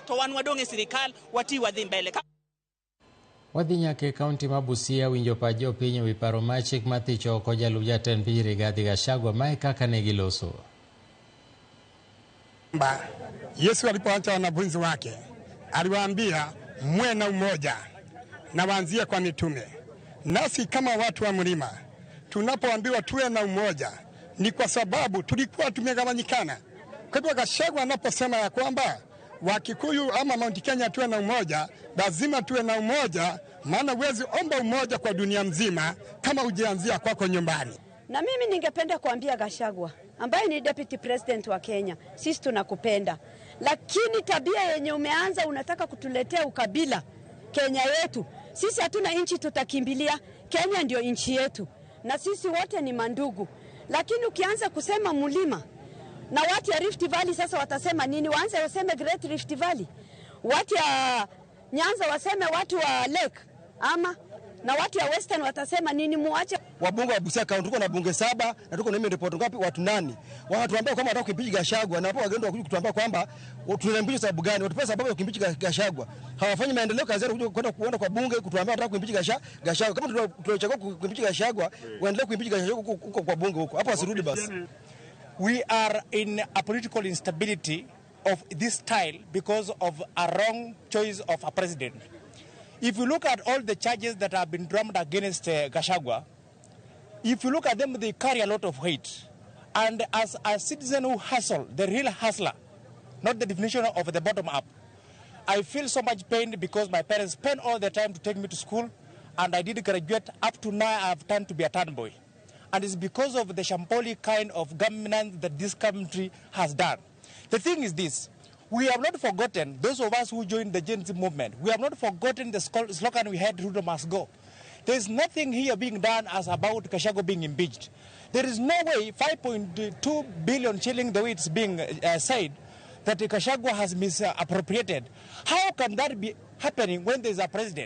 to wan wadonge sirikal wati wadhi mbele. Wadhi nyake kaunti ma BUSIA winjo pach jopiny wi paro mar chik ma thicho oko jalup jatend piny Rigathi Gachagua mae kaka ne giloso. Yesu alipoacha wanafunzi wake aliwaambia mwe na umoja na waanzie kwa mitume. Nasi kama watu wa mlima tunapoambiwa tuwe na umoja ni kwa sababu tulikuwa tumegawanyikana. Kwa hivyo Gachagua anaposema ya kwamba Wakikuyu ama Mount Kenya tuwe na umoja, lazima tuwe na umoja, maana huwezi omba umoja kwa dunia mzima kama hujaanzia kwako nyumbani. Na mimi ningependa kuambia Gachagua ambaye ni deputy president wa Kenya, sisi tunakupenda, lakini tabia yenye umeanza unataka kutuletea ukabila Kenya yetu. Sisi hatuna nchi tutakimbilia, Kenya ndio nchi yetu na sisi wote ni mandugu. Lakini ukianza kusema mlima na watu ya Rift Valley sasa watasema nini? Waanze waseme Great Rift Valley. Watu ya Nyanza waseme watu wa Lake ama na watu ya Western watasema nini? Muache. Wabunge wa BUSIA kaunti tuko na bunge 7 na tuko na report ngapi watu 8. Wanatuambia kwamba wanataka kuimpeach Gachagua na hapo wagendo wakuja kutuambia kwamba tunaimpeach sababu gani? Watupesa sababu ya kuimpeach Gachagua. Hawafanyi maendeleo kazi yao kwenda kwa bunge kutuambia wanataka kuimpeach Gachagua. Kama tunachagua kuimpeach Gachagua, waendelee kuimpeach Gachagua huko kwa bunge huko. Hapo asirudi basi. We are in a political instability of this style because of a wrong choice of a president. If you look at all the charges that have been drummed against Gachagua, if you look at them, they carry a lot of weight. And as a citizen who hustle, the real hustler, not the definition of the bottom up, I feel so much pain because my parents spent all their time to take me to school, and I did graduate. Up to now, I have turned to be a town boy. And it's because of the shambolic kind of governance that this country has done. The thing is this, we have not forgotten, those of us who joined the Gen Z movement, we have not forgotten the slogan we had, Ruto must go. There is nothing here being done as about Gachagua being impeached. There is no way 5.2 billion shilling, the way it's being said, that Gachagua has misappropriated. How can that be happening when there is a president?